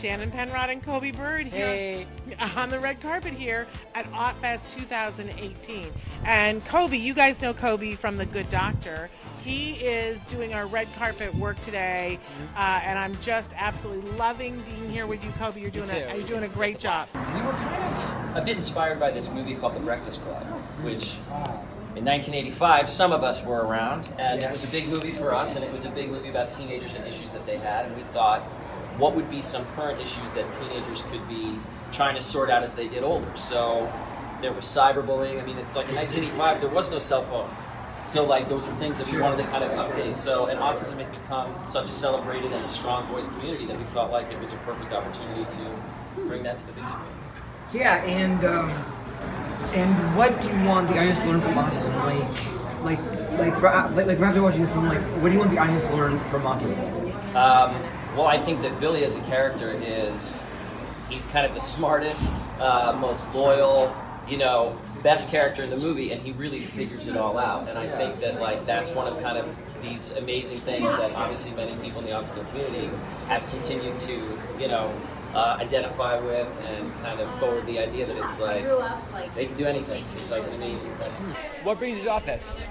Shannon Penrod and Coby Bird here on the red carpet here at AutFest 2018. And Coby, you guys know Coby from The Good Doctor. He is doing our red carpet work today, and I'm just absolutely loving being here with you, Coby. You're doing a great job. We were kind of a bit inspired by this movie called The Breakfast Club, which in 1985 some of us were around, and it was a big movie for us, and it was a big movie about teenagers and issues that they had, and we thought, what would be some current issues that teenagers could be trying to sort out as they get older? So there was cyberbullying. I mean, it's like in 1985 there was no cell phones. So like those are things that we wanted to kind of update. So, and autism had become such a celebrated and a strong voice community that we felt like it was a perfect opportunity to bring that to the big screen. Yeah, and what do you want the audience to learn from autism? Like after watching the film, like what do you want the audience to learn from autism? Well, I think that Billy as a character he's kind of the smartest, most loyal, best character in the movie, and he really figures it all out. And I think that that's one of kind of these amazing things that obviously many people in the autism community have continued to identify with and kind of forward the idea that it's like they can do anything. It's like an amazing thing. What brings you to AutFest?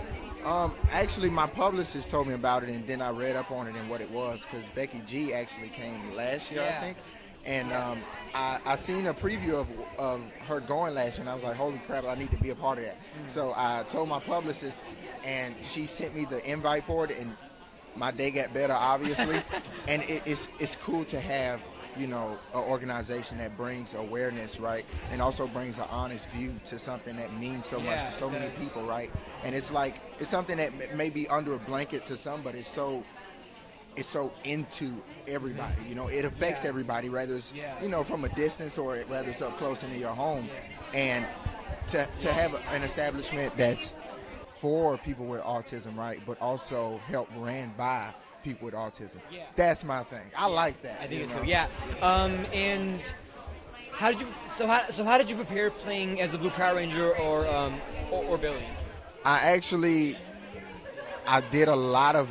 Actually, my publicist told me about it, and then I read up on it and what it was, because Becky G actually came last year, I think. And I seen a preview of her going last year, and I was like, holy crap, I need to be a part of that. So I told my publicist, and she sent me the invite for it, and my day got better, obviously. And it's cool to have, an organization that brings awareness, right, and also brings an honest view to something that means so much to so many people, right? And it's something that may be under a blanket to some, but it's so into everybody, it affects everybody, whether it's, from a distance or whether it's up close into your home. And to have an establishment that's for people with autism, right, but also help ran by people with autism. That's my thing. I like that. I think it's so. And how did you prepare playing as the Blue Power Ranger or Billy? I did a lot of,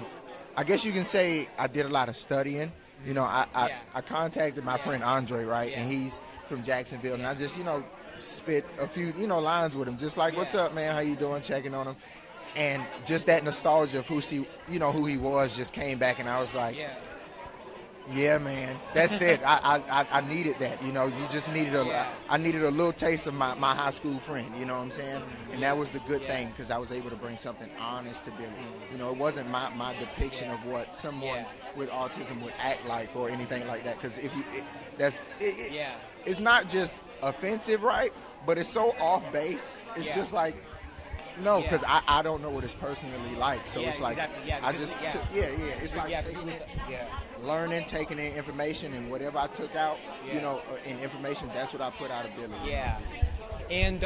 I guess you can say I did a lot of studying. I contacted my friend Andre, right, and he's from Jacksonville, and I just, spit a few, lines with him, just like, what's up, man, how you doing, checking on him. And just that nostalgia of who he was just came back, and I was like, yeah, man, that's it. I needed that, you just needed I needed a little taste of my high school friend, you know what I'm saying? And that was the good thing, because I was able to bring something honest to Billy. It wasn't my depiction of what someone with autism would act like or anything like that, because it's not just offensive, right? But it's so off base. It's just like, no, because I don't know what it's personally like. So it's like, it's like learning, taking in information, and whatever I took out, in information, that's what I put out of Billy. Yeah. And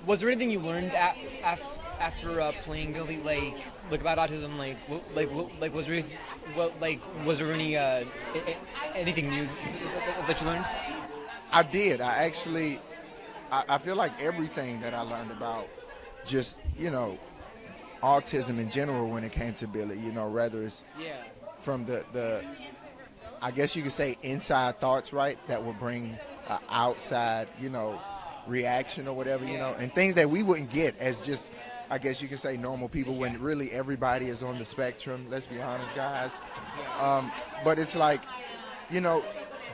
was there anything you learned after playing Billy, like about autism, was there any anything new that you learned? I did. I feel like everything that I learned about just, autism in general when it came to Billy, whether it's from the I guess you could say inside thoughts, right, that will bring outside, reaction or whatever, and things that we wouldn't get as just, I guess you could say, normal people, when really everybody is on the spectrum, let's be honest, guys. But it's like,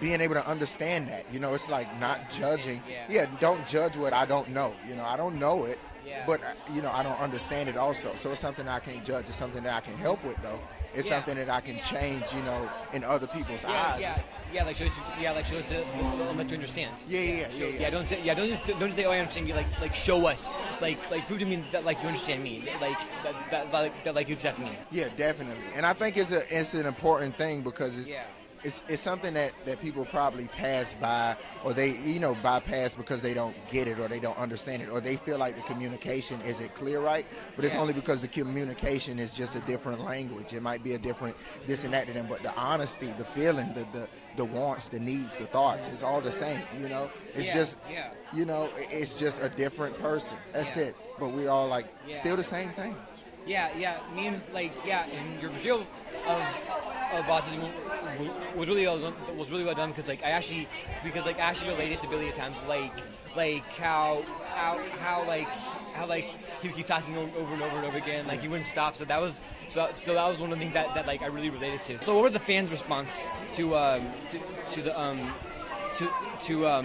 being able to understand that, it's like not judging. Don't judge what I don't know. I don't know it, but I don't understand it also. So it's something I can't judge. It's something that I can help with, though. It's something that I can change, in other people's eyes. Show us to let you understand. Don't just say, oh, I understand you. Like show us. Like prove to me that you understand me. That you accept me. Yeah, definitely. And I think it's an important thing, because it's something that people probably pass by, or they bypass because they don't get it or they don't understand it, or they feel like the communication isn't clear, right? But it's only because the communication is just a different language. It might be a different this and that to them, but the honesty, the feeling, the wants, the needs, the thoughts, it's all the same. It's just it's just a different person. That's it. But we all still the same thing. Me and and your portrayal of autism was really well done because I actually related to Billy at times, how he would keep talking over and over again, he wouldn't stop. So that was one of the things that I really related to. So what were the fans' response to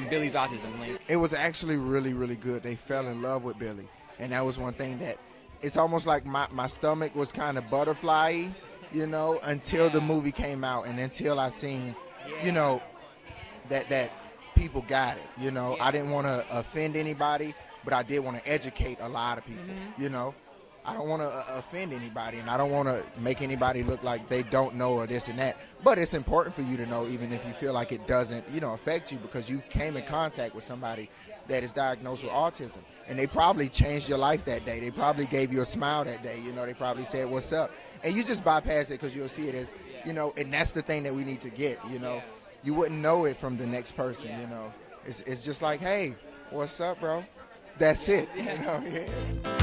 Billy's autism? It was actually really, really good. They fell in love with Billy, and that was one thing that it's almost like my stomach was kind of butterfly-y, until the movie came out and until I seen, that people got it. I didn't want to offend anybody, but I did want to educate a lot of people. I don't want to offend anybody, and I don't want to make anybody look like they don't know or this and that. But it's important for you to know, even if you feel like it doesn't, affect you, because you came in contact with somebody that is diagnosed with autism, and they probably changed your life that day. They probably gave you a smile that day. They probably said, "What's up?" And you just bypass it because you'll see it as, and that's the thing that we need to get. You wouldn't know it from the next person. It's just like, "Hey, what's up, bro?" That's it. Yeah.